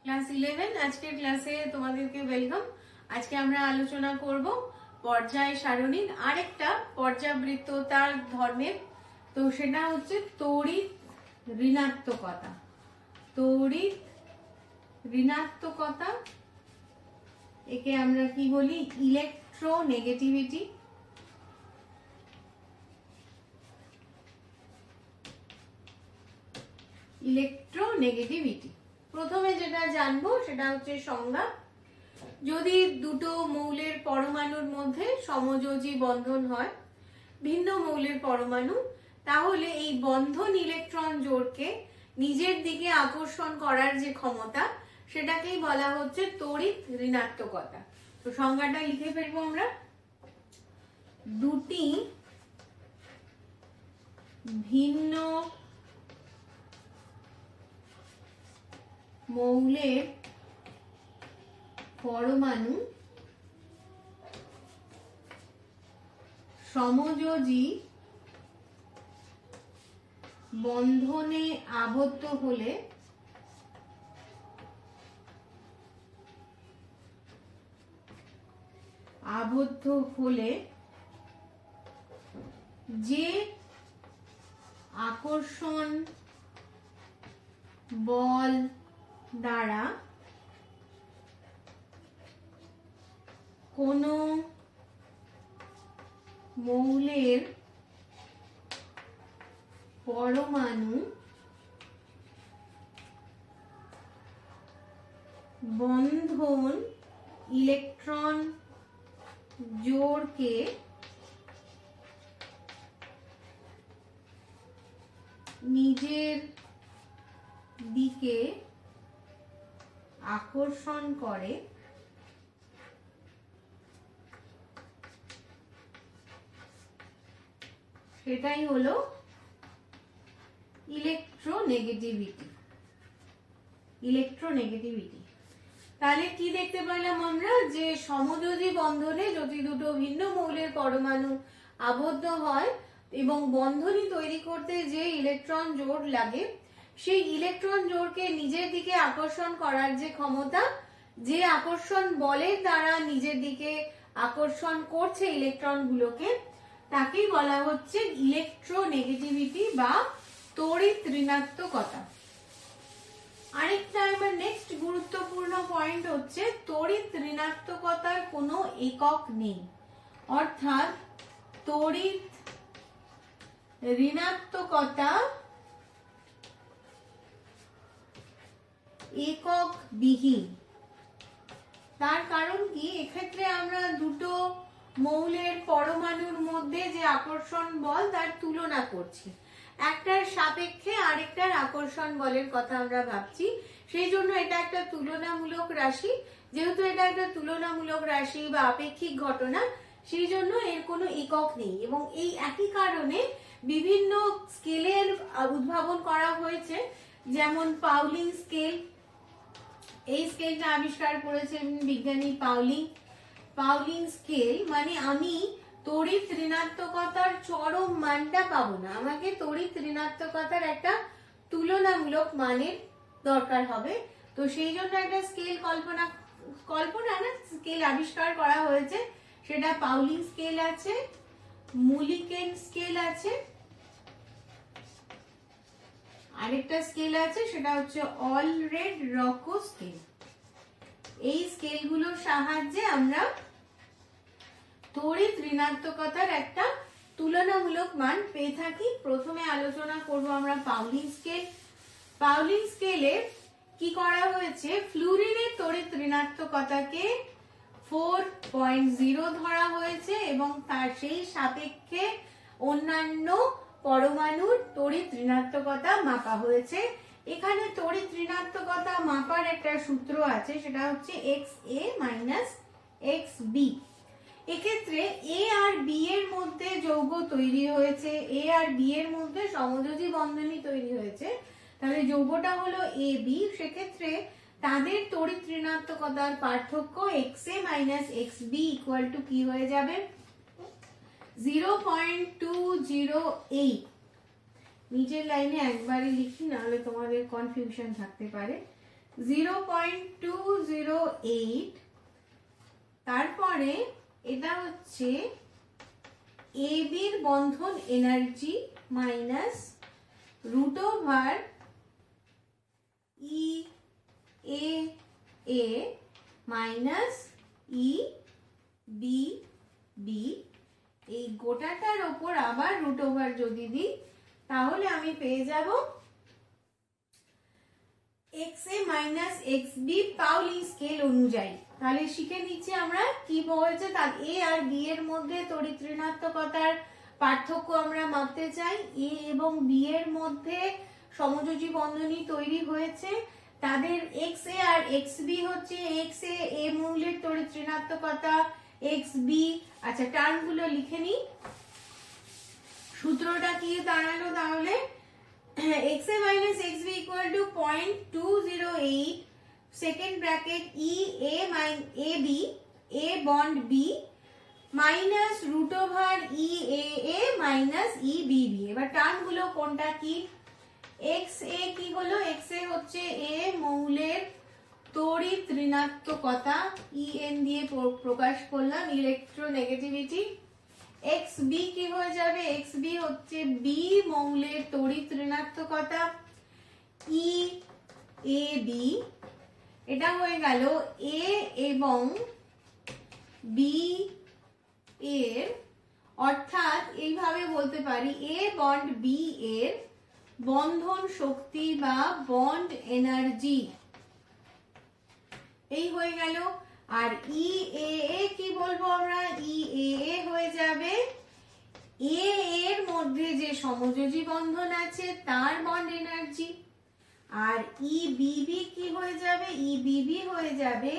Class 11 আজকের ক্লাসে তোমাদেরকে ওয়েলকাম। আজকে আমরা আলোচনা করব পর্যায় সারণীর আরেকটা পর্যাবৃত্ততার ধর্মের। তো সেটা হচ্ছে তড়িৎ ঋণাত্মকতা। তড়িৎ ঋণাত্মকতা, একে আমরা কি বলি? ইলেকট্রোনেগেটিভিটি। ইলেকট্রোনেগেটিভিটি প্রথমে যেটা জানবো সেটা হচ্ছে সংজ্ঞা। যদি দুটো মৌলের পরমাণুর মধ্যে সমযোজী বন্ধন হয়, ভিন্ন মৌলের পরমাণু, তাহলে এই বন্ধন ইলেকট্রন জোড়কে নিজের দিকে আকর্ষণ করার যে ক্ষমতা, সেটাকেই বলা হচ্ছে তড়িৎ ঋণাত্মকতা। তো সংজ্ঞাটা লিখে ফেলবো আমরা। দুটি ভিন্ন মৌলের পরমাণু সমযোজী বন্ধনে আবদ্ধ হলে যে আকর্ষণ বল দ্বারা কোনো মৌলের পরমাণু বন্ধন ইলেকট্রন জোড়কে নিজের দিকে আকর্ষণ করে, সেটাই হলো ইলেকট্রোনেগেটিভিটি। ইলেকট্রোনেগেটিভিটি তাহলে কি দেখতে পেলাম আমরা? যে সমযোজী বন্ধনে যদি দুটো ভিন্ন মৌলের পরমাণু আবদ্ধ হয় এবং বন্ধনী তৈরি করতে যে ইলেকট্রন জোড় লাগে, সেই ইলেকট্রন জোড়কে নিজের দিকে আকর্ষণ করার যে ক্ষমতা, যে আকর্ষণ বলের দ্বারা নিজের দিকে আকর্ষণ করছে ইলেকট্রনগুলোকে, তাকেই বলা হচ্ছে ইলেকট্রোনেগেটিভিটি বা তড়িৎ ঋণাত্মকতা। আরেকটা এবার নেক্সট গুরুত্বপূর্ণ পয়েন্ট হচ্ছে তড়িৎ ঋণাত্মকতার কোনো একক নেই। অর্থাৎ তড়িৎ ঋণাত্মকতা একক বিহীন। তার কারণ কি? এক্ষেত্রে আমরা দুটো মৌলের পরমাণুর মধ্যে যে আকর্ষণ বল তার তুলনা করছি, একটার সাপেক্ষে আরেকটার আকর্ষণ বলের কথা আমরা ভাবছি। সেই জন্য এটা একটা তুলনামূলক রাশি। যেহেতু এটা একটা তুলনামূলক রাশি বা আপেক্ষিক ঘটনা, সেই জন্য এর কোনো একক নেই। এবং এই একই কারণে বিভিন্ন স্কেলের উদ্ভাবন করা হয়েছে, যেমন পাউলিং স্কেল। এই স্কেলটা আবিষ্কার করেছেন বিজ্ঞানী পাউলিং। পাউলিং স্কেল মানে আমি তড়িৎ ঋণাত্মকতার চরম মানটা পাবো না, আমাকে তড়িৎ ঋণাত্মকতার একটা তুলনামূলক মানের দরকার হবে। তো সেই জন্য একটা স্কেল স্কেল আবিষ্কার করা হয়েছে, সেটা পাউলিং স্কেল আছে, মুলিকেন স্কেল আছে, আরেকটা স্কেল আছে সেটা হচ্ছে অলরেড-রকো স্কেল। এই স্কেলগুলোর সাহায্যে আমরা তড়িৎ ঋণাত্মকতার একটা তুলনামূলক মান পেয়ে থাকি। প্রথমে আলোচনা করব আমরা পাউলিং স্কেল। পাউলিং স্কেলে কি করা হয়েছে? ফ্লুরিনের তড়িৎ ঋণাত্মকতাকে 4.0 ধরা হয়েছে এবং তার সেই সাপেক্ষে অন্যান্য পরমাণুর তড়িৎ ঋণাত্মকতা মাপা হয়েছে। এখানে তড়িৎ ঋণাত্মকতা মাপার একটা সূত্র আছে, সেটা হচ্ছে XA - XB। এক্ষেত্রে এ আর বি এর মধ্যে যৌগ তৈরি হয়েছে, এ আর বি এর মধ্যে সমযোজী বন্ধনী তৈরি হয়েছে, তাহলে যৌগটা হলো এ বি। সেক্ষেত্রে তাদের তড়িৎ ঋণাত্মকতার পার্থক্য XA - XB ইকুয়াল টু কি হয়ে যাবে? 0.208। নিচের লাইনে একবারই লিখি, নাহলে তোমাদের কনফিউশন থাকতে পারে। 0.208, তারপরে এটা হচ্ছে এবির বন্ধন এনার্জি মাইনাস রুট ওভার ই এ মাইনাস ই বি বি, এই গোটাটার ওপর আবার রুট ওভার যদি দিই তাহলে আমি পেয়ে যাব XA minus XB Pauling scale অনুযায়ী। তাহলে শিখে নিচ্ছি আমরা কি বলছে, তার A আর B এর মধ্যে তড়িৎ ঋণাত্মকতার পার্থক্য আমরা মাপতে চাই। A এবং B এর মধ্যে সমযোজী বন্ধনী তৈরি হয়েছে, তাদের XA আর XB হচ্ছে XA A মৌলের তড়িৎ ঋণাত্মকতা, XB, আচ্ছা টার্মগুলো লিখে নিই। সূত্রটা কি দাঁড়ালো তাহলে, XA minus XB equal to 0.208 second bracket EA minus AB A bond B minus root over EAA minus EBB। এবার টার্মগুলো কোনটা কি, XA কি হলো, XA হচ্ছে A মৌলের তড়িৎ ঋণাত্মকতা, EN দিয়ে প্রকাশ করলাম, ইলেকট্রোনেগেটিভিটি। XB কি হয়ে যাবে, XB হচ্ছে B মৌলের তড়িৎ ঋণাত্মকতা, EAB, এটা হয়ে গেল A এবং B এর, অর্থাৎ এইভাবে বলতে পারি A বন্ড B এর বন্ধন শক্তি বা বন্ড এনার্জি, এই হয়ে গেল। আর EAA কি বলবো আমরা, EAA হয়ে যাবে A এর মধ্যে যে সমযোজী বন্ধন আছে তার বন্ড এনার্জি। আর EBB কি হয়ে যাবে, EBB হয়ে যাবে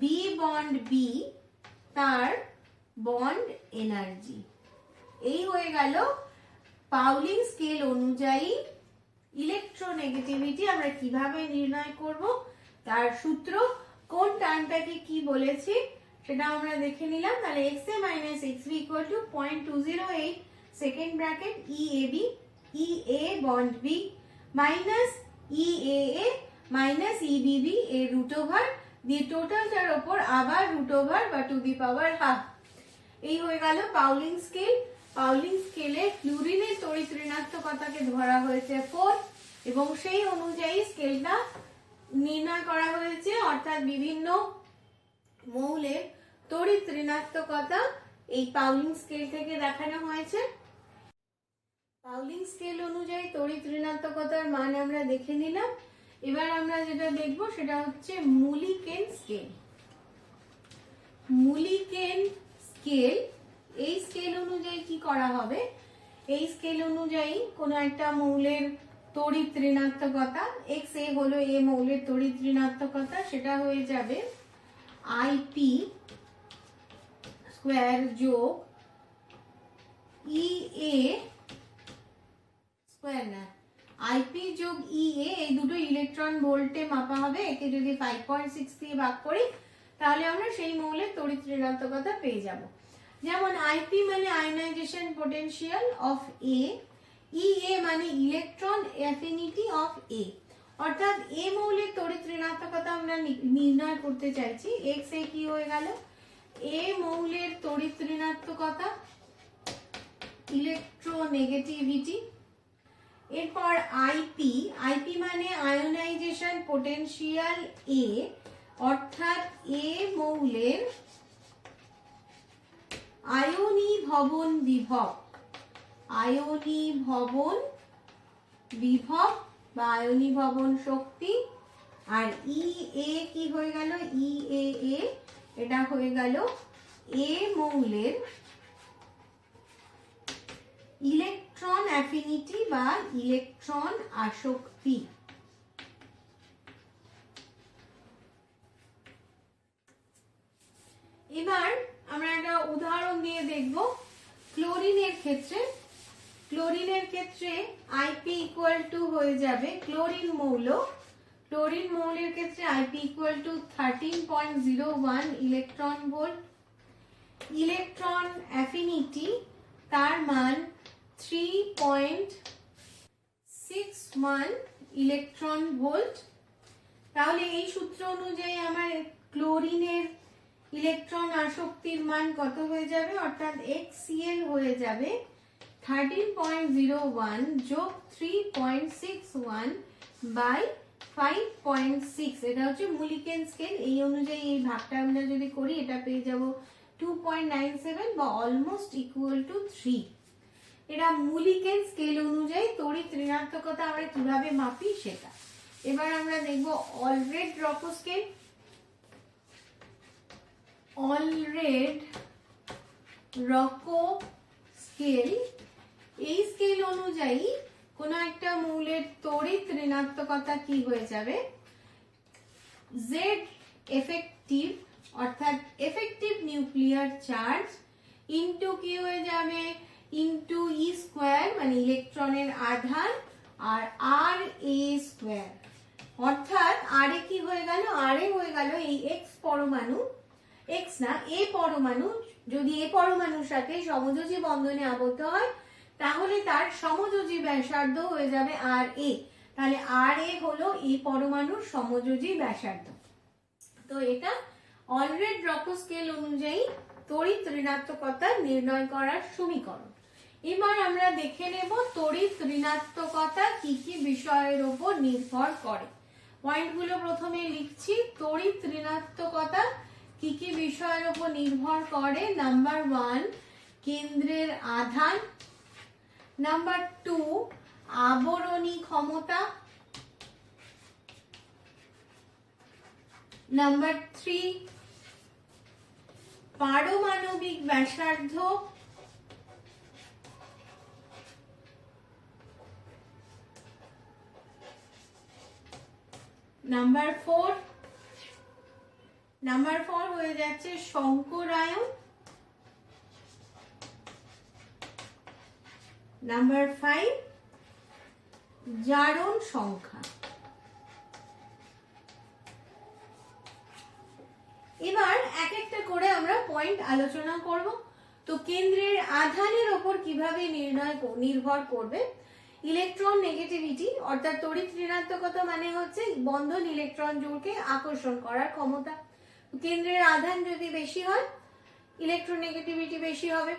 B বন্ড B তার বন্ড এনার্জি। এই হয়ে গেল পাউলিং স্কেল অনুযায়ী ইলেকট্রোনেগেটিভিটি আমরা কিভাবে নির্ণয় করব, তার সূত্র, কোন টার্মটাকে কি বলেছি সেটা আমরা দেখে নিলাম। তাহলে XA minus XB equal to 0.208 second bracket EAB EA bond B minus EAA minus EBB এর রুট ওভার দিয়ে টোটালটার ওপর আবার রুট ওভার বা টু দি পাওয়ার হাফ। এই হয়ে গেল পাউলিং স্কেল। পাউলিং স্কেলে ফ্লুরিনের তড়িৎ ঋণাত্মকতাকে ধরা হয়েছে 4 এবং সেই অনুযায়ী স্কেলটা নির্ণয় করা হয়েছে, অর্থাৎ বিভিন্ন মৌলের তড়িৎ ঋণাত্মকতা এই পাউলিং স্কেল থেকে দেখানো হয়েছে। পাউলিং স্কেল অনুযায়ী তড়িৎ ঋণাত্মকতার মান আমরা দেখে নিলাম। এবার আমরা যেটা দেখব সেটা হচ্ছে মুলিকেন স্কেল। মুলিকেন স্কেল, এই স্কেল অনুযায়ী কি করা হবে, এই স্কেল অনুযায়ী কোন একটা মৌলের তড়িৎ ঋণাত্মকতা, XA হলো A মৌলের তড়িৎ ঋণাত্মকতা, সেটা হয়ে যাবে IP স্কয়ার যোগ EA স্কয়ার, না IP যোগ EA, এই দুটো ইলেকট্রন ভোল্টে মাপা হবে। একে যদি 5.6 দিয়ে ভাগ করি তাহলে আমরা সেই মৌলের তড়িৎ ঋণাত্মকতা পেয়ে যাব। যেমন IP মানে ionisation potential of A, EA মানে ইলেকট্রন অ্যাফিনিটি অফ A, অর্থাৎ A মৌলের তড়িৎ ঋণাত্মকতা আমরা নির্ণয় করতে চাইছি। XA কি হয়ে গেল, A মৌলের তড়িৎ ঋণাত্মকতা, ইলেকট্রোনেগেটিভিটি। এরপর IP মানে আয়নাইজেশন পটেনশিয়াল A, অর্থাৎ A মৌলের আয়নীভবন বিভব, আয়নীভবন বিভব বা আয়নীভবন শক্তি। আর EA কি হয়ে গেল, EAA এটা হয়ে গেল A মৌলের ইলেকট্রন অ্যাফিনিটি বা ইলেকট্রন আসক্তি। এবার আমরা একটা উদাহরণ দিয়ে দেখব ক্লোরিনের ক্ষেত্রে। ক্লোরিনের ক্ষেত্রে IP ইকুয়াল টু হয়ে যাবে, ক্লোরিন মৌলের ক্ষেত্রে IP equal to 13.01 electron volt. Electron affinity তার মান 3.61 ইলেকট্রন ভোল্ট। তাহলে এই সূত্র অনুযায়ী আমার ক্লোরিনের ইলেকট্রন আসক্তির মান কত হয়ে যাবে, অর্থাৎ HCl হয়ে যাবে 13.01 যোগ 3.61 বাই 5.6। এটা হচ্ছে মুলিকেন স্কেল। এই অনুযায়ী এই ভাগটা আমরা যদি করি এটা পেয়ে যাব 2.97 বা অলমোস্ট ইকুয়াল টু 3। এটা মুলিকেন স্কেল অনুযায়ী তড়িৎ ঋণাত্মকতা আমরা কিভাবে মাপি সেটা। এবার আমরা দেখব অলরেড রকো স্কেল। অলরেড রকো স্কেল, এই স্কেল অনুযায়ী কোন একটা মৌলের তড়িৎ ঋণাত্মকতা কি হয়ে যাবে, Z এফেক্টিভ অর্থাৎ এফেক্টিভ নিউক্লিয়ার চার্জ ইনটু কি হয়ে যাবে, ইনটু ই স্কয়ার মানে ইলেকট্রনের আধান আর আর এ স্কয়ার। অর্থাৎ আর এ কি হয়ে গেল, আর এ হয়ে গেল এই এক্স পরমাণু, এক্স না এ পরমাণু যদি এ পরমাণুর সাথে সমযোজী বন্ধনে আবদ্ধ হয় তাহলে তার সমযোজী ব্যাসার্ধ হয়ে যাবে আর এ। তাহলে আর এ হলো এই পরমাণুর সমযোজী ব্যাসার্ধ। তো এটা অলরেড রকো স্কেল অনুযায়ী তড়িৎ ঋণাত্মকতা নির্ণয় করার সমীকরণ। এবার আমরা দেখে নেব তড়িৎ ঋণাত্মকতা কি কি বিষয়ের উপর নির্ভর করে। পয়েন্টগুলো প্রথমে লিখছি। তড়িৎ ঋণাত্মকতা কি কি বিষয়ের উপর নির্ভর করে। নাম্বার 1 কেন্দ্রের আধান, নাম্বার 2 আবরণী ক্ষমতা, নাম্বার 3 পারমাণবিক ব্যাসার্ধ, নাম্বার 4 হয়ে যাচ্ছে সংকরায়ন, নাম্বার 5 জারণ সংখ্যা। এবার এক একটা করে আমরা পয়েন্ট আলোচনা করব। তো কেন্দ্রের আধানের ওপর কিভাবে নির্ভর করবে, ইলেকট্রন নেগেটিভিটি অর্থাৎ তড়িৎ ঋণাত্মকতা মানে হচ্ছে বন্ধন ইলেকট্রন জোড়কে আকর্ষণ করার ক্ষমতা। কেন্দ্রের আধান যদি বেশি হয় ইলেকট্রন নেগেটিভিটি বেশি হবে।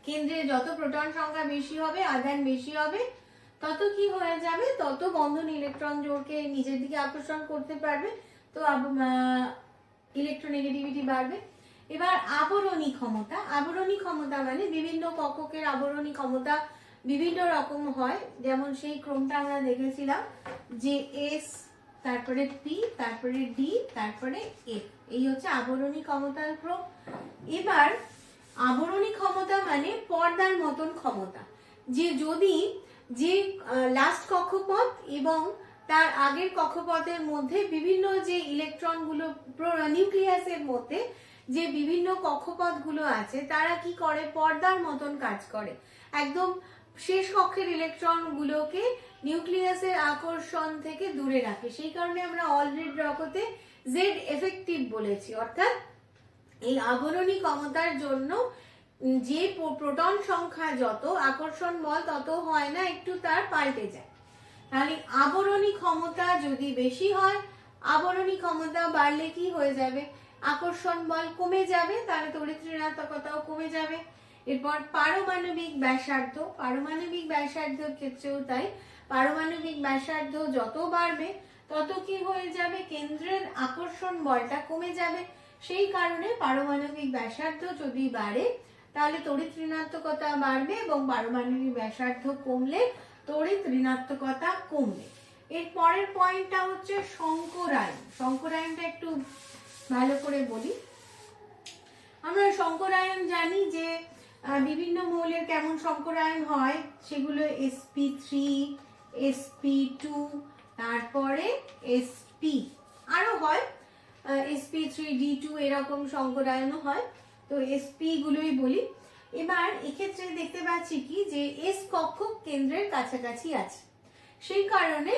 কেন্দ্রে যত প্রোটন সংখ্যা বেশি হবে, আধান বেশি হবে, তত কি হয়ে যাবে, তত বন্ধন ইলেকট্রন জোড়কে নিজের দিকে আকর্ষণ করতে পারবে, তো ইলেকট্রোনেগেটিভিটি বাড়বে। এবার আবরণী ক্ষমতা, আবরণী ক্ষমতা মানে বিভিন্ন কক্ষকের আবরণী ক্ষমতা বিভিন্ন রকম হয়, যেমন সেই ক্রমটা আমরা দেখেছিলাম যে এস, তারপরে পি, তারপরে ডি, তারপরে এফ, এই হচ্ছে আবরণী ক্ষমতার ক্রম। এবার আবরণী ক্ষমতা মানে পর্দার মতন ক্ষমতা, যে যদি যে লাস্ট কক্ষপথ এবং তার আগের কক্ষপথের মধ্যে বিভিন্ন যে ইলেকট্রন গুলো নিউক্লিয়াসের মধ্যে যে বিভিন্ন কক্ষপথ গুলো আছে তারা কি করে, পর্দার মতন কাজ করে, একদম শেষ কক্ষের ইলেকট্রন গুলোকে নিউক্লিয়াসের আকর্ষণ থেকে দূরে রাখে। সেই কারণে আমরা অলরেড রকোতে জেড এফেক্টিভ বলেছি। অর্থাৎ এই আবরণী ক্ষমতার জন্য যে প্রোটন সংখ্যা যত, আকর্ষণ বল তত হয় না, একটু তার পাল্টে যায়। তাহলে আবরণী ক্ষমতা যদি বেশি হয়, আবরণী ক্ষমতা বাড়লে কি হয়ে যাবে, আকর্ষণ বল কমে যাবে, তাহলে তড়িৎ ঋণাত্মকতাও কমে যাবে। এরপর পারমাণবিক ব্যাসার্ধ, পারমাণবিক ব্যাসার্ধের ক্ষেত্রেও তাই, পারমাণবিক ব্যাসার্ধ যত বাড়বে তত কি হয়ে যাবে, কেন্দ্রের আকর্ষণ বলটা কমে যাবে। সেই কারণে পারমাণবিক ব্যাসার্ধ যদি বাড়ে তাহলে তড়িৎ ঋণাত্মকতা বাড়বে এবং পারমাণবিক ব্যাসার্ধ কমলে তড়িৎ ঋণাত্মকতা কমবে। এর পরের পয়েন্টটা হচ্ছে সংকরায়ন। সংকরায়নটা একটু ভালো করে বলি। আমরা সংকরায়ন জানি যে বিভিন্ন মৌলের কেমন সংকরায়ন হয়, সেগুলো sp3, sp2, তারপরে sp, আরো হয় sp3d2, এরকম সংকরায়নও হয়। তো sp গুলোই বলি। এবার এক্ষেত্রে দেখতে পাচ্ছি কি যে এস কক্ষক কেন্দ্রের কাছাকাছি আছে, সেই কারণে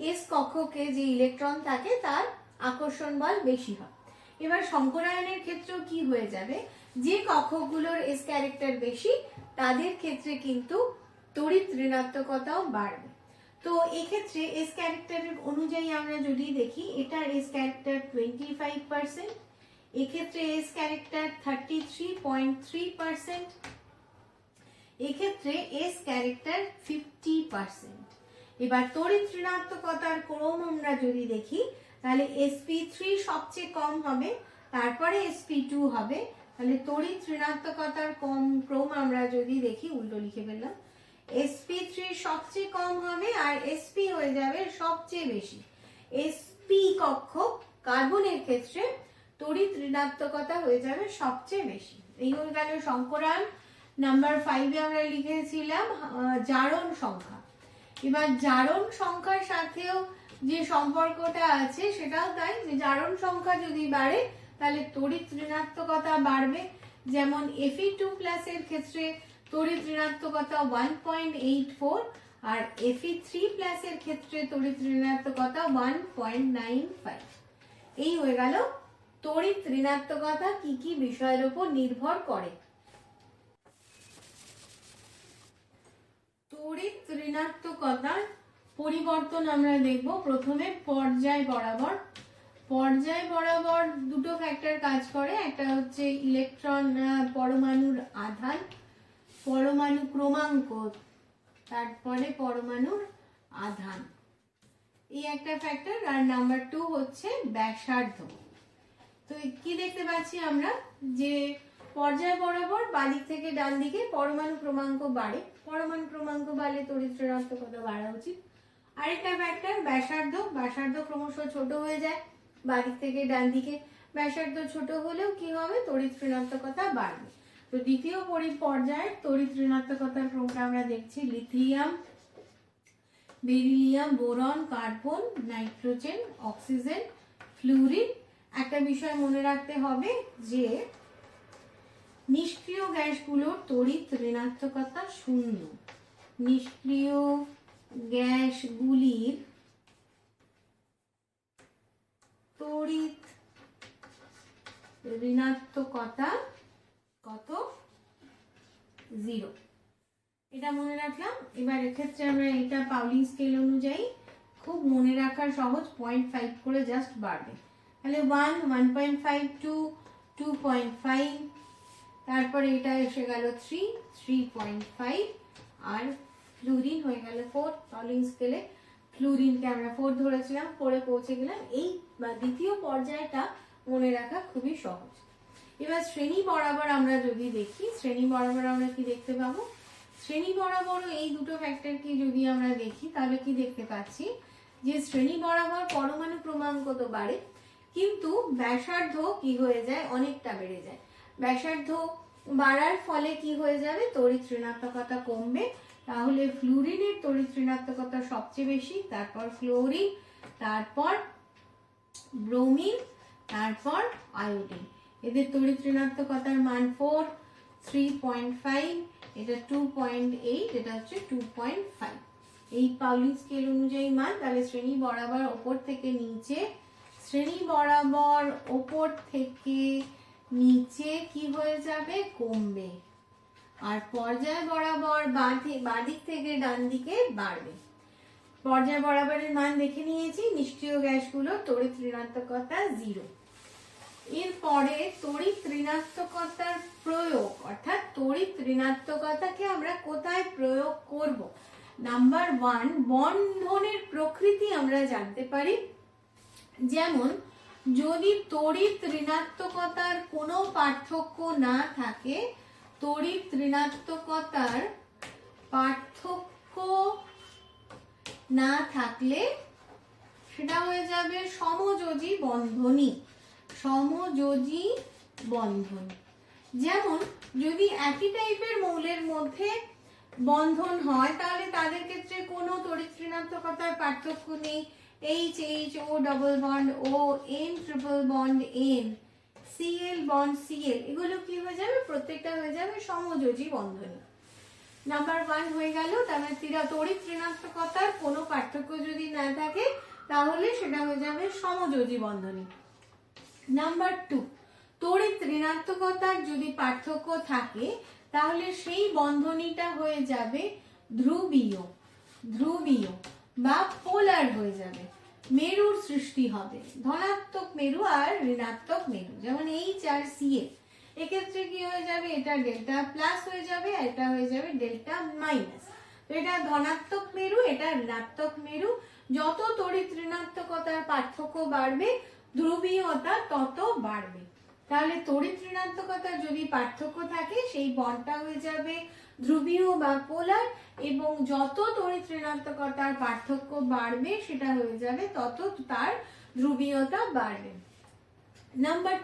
এস কক্ষকে যে ইলেকট্রন থাকে তার আকর্ষণ বল বেশি হয়। এবার সংকরায়নের ক্ষেত্রেও কি হয়ে যাবে, যে কক্ষকগুলোর এস ক্যারেক্টার বেশি তাদের ক্ষেত্রে কিন্তু তড়িৎ ঋণাত্মকতাও বাড়বে। তো এক্ষেত্রে এস ক্যারেক্টারের অনুযায়ী আমরা যদি দেখি, এটার এস ক্যারেক্টার 25%, এক্ষেত্রে এস ক্যারেক্টার 33.3%, এক্ষেত্রে এস ক্যারেক্টার 50%। এবার তড়িৎ ঋণাত্মকতার ক্রম আমরা যদি দেখি, তাহলে sp3 সবচেয়ে কম হবে, তারপরে sp2 হবে। তাহলে তড়িৎ ঋণাত্মকতার ক্রম আমরা যদি দেখি, উল্টো লিখে ফেললাম, sp3 সবচেয়ে কম হবে আর sp হয়ে যাবে সবচেয়ে বেশি। sp কক্ষক কার্বনের ক্ষেত্রে তড়িৎ ঋণাত্মকতা হয়ে যাবে সবচেয়ে বেশি। এই হয়ে গেল সংকরায়ন। নাম্বার 5 আমরা লিখেছিলাম জারণ সংখ্যা। এবার জারণ সংখ্যার সাথেও যে সম্পর্কটা আছে সেটাও তাই, যে জারণ সংখ্যা যদি বাড়ে তাহলে তড়িৎ ঋণাত্মকতা বাড়বে। যেমন Fe2+ এর ক্ষেত্রে তড়িৎ ঋণাত্মকতা 1.84 আর Fe3+ এর ক্ষেত্রে তড়িৎ ঋণাত্মকতা 1.95। এই হয়ে গেল তড়িৎ ঋণাত্মকতা কি কি বিষয়ের উপর নির্ভর করে। তড়িৎ ঋণাত্মকতার পরিবর্তন আমরা দেখব। প্রথমে পর্যায় বরাবর। পর্যায় বরাবর দুটো ফ্যাক্টর কাজ করে, একটা হচ্ছে ইলেকট্রন পরমাণুর আধান, পরমাণু ক্রমাঙ্ক, তারপরে পরমাণুর আধান, এই একটা ফ্যাক্টর। আর নাম্বার 2 হচ্ছে ব্যাসার্ধ। তো কি দেখতে পাচ্ছি আমরা, যে পর্যায় বরাবর বাদিক থেকে ডান দিকে পরমাণু ক্রমাঙ্ক বাড়ে, পরমাণু ক্রমাঙ্ক বাড়লে তড়িৎ ঋণাত্মকতা বাড়া উচিত। আরেকটা ফ্যাক্টর ব্যাসার্ধ, ব্যাসার্ধ ক্রমশ ছোট হয়ে যায় বাদিক থেকে ডান দিকে, ব্যাসার্ধ ছোট হলেও কি হবে, তড়িৎ ঋণাত্মকতা বাড়বে। তো দ্বিতীয় পর্যায়ের তড়িৎ ঋণাত্মকতার ক্রমটা আমরা দেখছি। Lithium, beryllium, boron, carbon, nitrogen, oxygen, fluorine. একটা বিষয় মনে রাখতে হবে যে নিষ্ক্রিয় গ্যাসগুলোর তড়িৎ ঋণাত্মকতা 0। নিষ্ক্রিয় গ্যাসগুলির তড়িৎ ঋণাত্মকতা কত? 0। এটা মনে রাখলাম। এবার এক্ষেত্রে আমরা এটা পাউলিং স্কেল অনুযায়ী খুব মনে রাখার সহজ, 0.5 করে জাস্ট বাড়বে। তাহলে 1, 1.5, 2, 2.5, তারপরে এটা এসে গেল 3, 3.5, আর ফ্লুরিন হয়ে গেল 4। পাউলিং স্কেলে ফ্লুরিনকে আমরা 4 ধরেছিলাম, 4 এ পৌঁছে গেলাম। এই দ্বিতীয় পর্যায়টা মনে রাখা খুবই সহজ। এবার শ্রেণী বরাবর আমরা যদি দেখি, শ্রেণী বরাবর আমরা কি দেখতে পাবো, শ্রেণী বরাবর এই দুটো ফ্যাক্টরকে যদি আমরা দেখি তাহলে কি দেখতে পাচ্ছি, যে শ্রেণী বরাবর পরমাণু ক্রমাঙ্ক তো বাড়ে, কিন্তু ব্যাসার্ধ কি হয়ে যায়, অনেকটা বেড়ে যায়। ব্যাসার্ধ বাড়ার ফলে কি হয়ে যাবে, তড়িৎ ঋণাত্মকতা কমবে। তাহলে ফ্লুরিনের তড়িৎ ঋণাত্মকতা সবচেয়ে বেশি, তারপর ফ্লোরিন, তারপর ব্রোমিন, তারপর আয়োডিন। এদের তড়িৎ ঋণাত্মকতার মান 4, 3.5, এটা 2.8, এটা হচ্ছে 2.5। এই পাউলিং স্কেল অনুযায়ী মান। তাহলে শ্রেণী বরাবর ওপর থেকে নিচে, শ্রেণী বরাবর ওপর থেকে নিচে কি হয়ে যাবে, কমবে। আর পর্যায় বরাবর বাদিক থেকে ডান দিকে বাড়বে। পর্যায় বরাবরের মান দেখে নিয়েছি। নিষ্ক্রিয় গ্যাসগুলো তড়িৎ ঋণাত্মকতা 0। এরপরে তড়িৎ ঋণাত্মকতার প্রয়োগ, অর্থাৎ তড়িৎ ঋণাত্মকতাকে আমরা কোথায় প্রয়োগ করব। নাম্বার 1, বন্ধনের প্রকৃতি আমরা জানতে পারি। যেমন যদি তড়িৎ ঋণাত্মকতার কোনো পার্থক্য না থাকে, তড়িৎ ঋণাত্মকতার পার্থক্য না থাকলে সেটা হয়ে যাবে সমযোজী বন্ধনী। সমযোজী বন্ধন, যেমন যদি একই টাইপের মৌলের মধ্যে বন্ধন হয় তাহলে তাদের ক্ষেত্রে কোনো তড়িৎ ঋণাত্মকতার পার্থক্য নেই। H H, O double bond O, N triple bond N, Cl bond Cl, এগুলো কি হয়ে যাবে, প্রত্যেকটা হয়ে যাবে সমযোজী বন্ধনী। নাম্বার 1 হয়ে গেল। তাহলে তড়িৎ ঋণাত্মকতার কোনো পার্থক্য যদি না থাকে তাহলে সেটা হয়ে যাবে সমযোজী বন্ধনী। নাম্বার 2, তড়িৎ ঋণাত্মকতার যদি পার্থক্য থাকে তাহলে সেই বন্ধনীটা হয়ে যাবে ধ্রুবীয়। ধ্রুবীয় বা পোলার হয়ে যাবে, মেরুর সৃষ্টি হবে, ধনাত্মক মেরু আর ঋণাত্মক মেরু, যেমন এইচ আর CF। এক্ষেত্রে কি হয়ে যাবে, এটা ডেল্টা প্লাস হয়ে যাবে, এটা হয়ে যাবে ডেল্টা মাইনাস। তো এটা ধনাত্মক মেরু, এটা ঋণাত্মক মেরু। যত তড়িৎ ঋণাত্মকতার পার্থক্য বাড়বে ধ্রুবীয়তা তত বাড়বে। তাহলে তড়িৎ ঋণাত্মকতার যদি পার্থক্য থাকে সেই বন্ডটা হয়ে যাবে ধ্রুবীয় বা পোলার, এবং যত তড়িৎ ঋণাত্মকতার পার্থক্য বাড়বে সেটা হয়ে যাবে তত তার ধ্রুবীয়তা বাড়বে। নাম্বার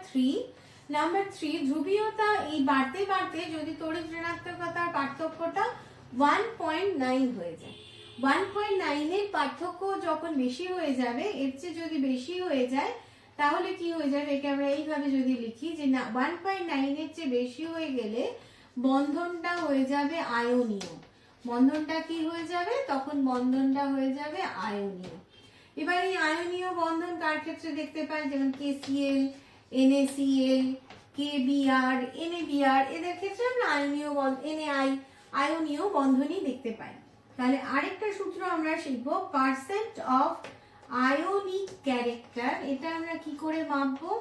3 ধ্রুবীয়তা এই বাড়তে বাড়তে যদি তড়িৎ ঋণাত্মকতার পার্থক্যটা 1.9 হয়ে যায়, 1.9 এর পার্থক্য যখন বেশি হয়ে যাবে, এর চেয়ে যদি বেশি হয়ে যায় তাহলে কি হয়ে যাবে, একে আমরা এইভাবে যদি লিখি যে না 1.9 এর চেয়ে বেশি হয়ে গেলে বন্ধনটা হয়ে যাবে আয়নীয়। বন্ধনটা কি হয়ে যাবে, তখন বন্ধনটা হয়ে যাবে আয়নীয়। এবার এই আয়নীয় বন্ধন কার ক্ষেত্রে দেখতে পাই, যেমন KCl, NaCl, KBr, NaBr, এদের ক্ষেত্রে আমরা আয়নীয় NaI আয়নীয় বন্ধনই দেখতে পাই। তাহলে আরেকটা সূত্র আমরা শিখবো, পার্সেন্ট অফ আয়নিক ক্যারেক্টার। এটা আমরা কি করে মাপবো,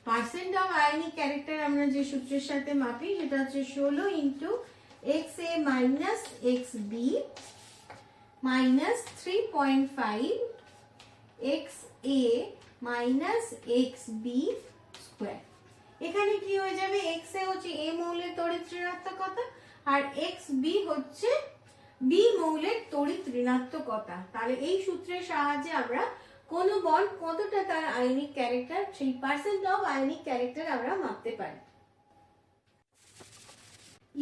পার্সেন্ট অফ আয়নিক ক্যারেক্টার আমরা যে সূত্রের সাথে মাপি সেটা হচ্ছে 16 into XA minus XB minus 3.5 XA minus XB square. এখানে কি হয়ে যাবে, XA হচ্ছে A মৌলের তড়িৎ ঋণাত্মকতা আর XB হচ্ছে B মৌলের তড়িৎ ঋণাত্মকতা। তাহলে এই সূত্রের সাহায্যে আমরা কোন বন্ড কতটা তার আয়নিক ক্যারেক্টার, সেই পার্সেন্ট অফ আয়নিক ক্যারেক্টার আমরা মাপতে পারি।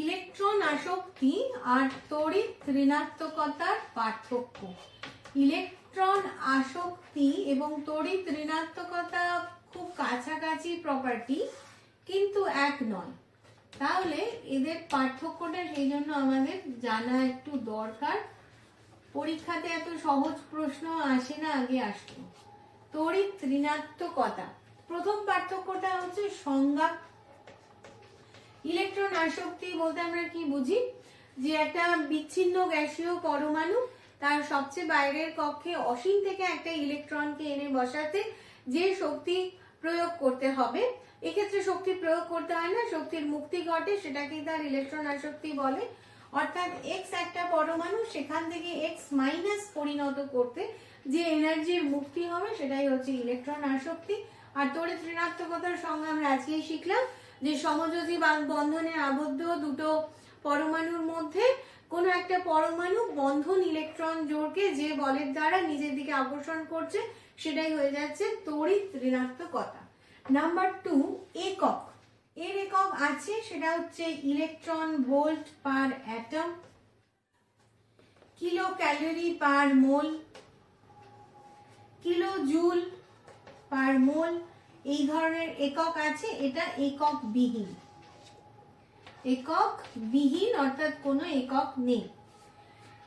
ইলেকট্রন আসক্তি আর তড়িৎ ঋণাত্মকতার পার্থক্য। ইলেকট্রন আসক্তি এবং তড়িৎ ঋণাত্মকতা খুব কাছাকাছি প্রপার্টি, কিন্তু এক নয়। তাহলে এদের পার্থক্যটা সেই জন্য আমাদের জানা একটু দরকার। পরীক্ষাতে এত সহজ প্রশ্ন আসে না, আগে আসতো। তড়িৎ ঋণাত্মকতা, প্রথম পার্থক্যটা হচ্ছে সংজ্ঞা। ইলেকট্রন আসক্তি বলতে আমরা কি বুঝি, যে একটা বিচ্ছিন্ন গ্যাসীয় পরমাণু তার সবচেয়ে বাইরের কক্ষে অসীম থেকে একটা ইলেকট্রনকে এনে বসাতে যে শক্তি প্রয়োগ করতে হবে, এক্ষেত্রে শক্তি প্রয়োগ করতে হয় না, শক্তির মুক্তি ঘটে, সেটাকে তার ইলেকট্রন আসক্তি বলে। অর্থাৎ এক্স একটা পরমাণু, সেখান থেকে এক্স মাইনাস পরিণত করতে যে এনার্জির মুক্তি হবে সেটাই হচ্ছে ইলেকট্রন আসক্তি। আর তড়িৎ ঋণাত্মকতার সঙ্গে আমরা আজকেই শিখলাম যে সমযোজী বন্ধনে আবদ্ধ দুটো পরমাণুর মধ্যে কোনো একটা পরমাণু বন্ধন ইলেকট্রন জোড়কে যে বলের দ্বারা নিজের দিকে আকর্ষণ করছে সেটাই হয়ে যাচ্ছে তড়িৎ ঋণাত্মকতা। নাম্বার 2, একক। এর একক আছে, সেটা হচ্ছে electron volt per atom, kilo calorie per mole, kilo joule per mole, এই ধরনের একক আছে। এটা একক বিহীন, একক বিহীন অর্থাৎ কোনো একক নেই।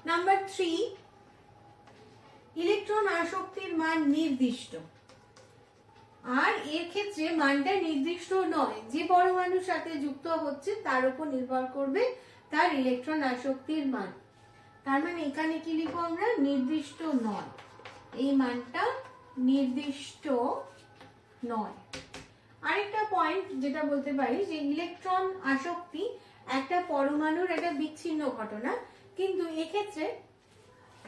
নাম্বার 3, ইলেকট্রন আসক্তির মান নির্দিষ্ট, আর এর ক্ষেত্রে মানটা নির্দিষ্ট নয়, যে পরমাণুর সাথে যুক্ত হচ্ছে তার উপর নির্ভর করবে তার ইলেকট্রন আসক্তির মান। তার মানে এখানে কি লিখবো আমরা, নির্দিষ্ট নয়, এই মানটা নির্দিষ্ট নয়। আরেকটা পয়েন্ট যেটা বলতে পারি যে ইলেকট্রন আসক্তি একটা পরমাণুর একটা বিচ্ছিন্ন ঘটনা, কিন্তু এক্ষেত্রে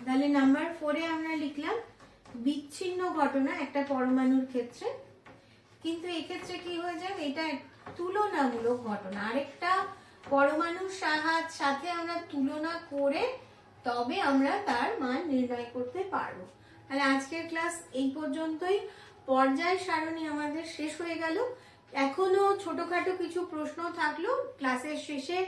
তাহলে নাম্বার 4 আমরা লিখলাম বিচ্ছিন্ন ঘটনা একটা পরমাণুর ক্ষেত্রে, কিন্তু এক্ষেত্রে কি হয়ে যাবে, এটা তুলনামূলক ঘটনা। আরেকটা পরমাণুর সাথে আমরা তুলনা করে তবে আমরা তার মান নির্ণয় করতে পারবো। তাহলে আজকের ক্লাস এই পর্যন্তই, পর্যায় সারণী আমাদের শেষ হয়ে গেল। এখনো ছোটখাটো কিছু প্রশ্ন থাকলো, ক্লাসের শেষে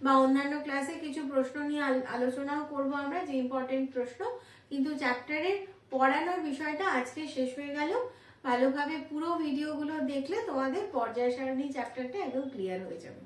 বা অন্যান্য ক্লাসে কিছু প্রশ্ন নিয়ে আলোচনাও করব আমরা, যে ইম্পর্টেন্ট প্রশ্ন, কিন্তু চ্যাপ্টারের পড়ানোর বিষয়টা আজকে শেষ হয়ে গেল। ভালোভাবে পুরো ভিডিওগুলো দেখলে তোমাদের পর্যায় সারণী চ্যাপ্টারটা একদম ক্লিয়ার হয়ে যাবে।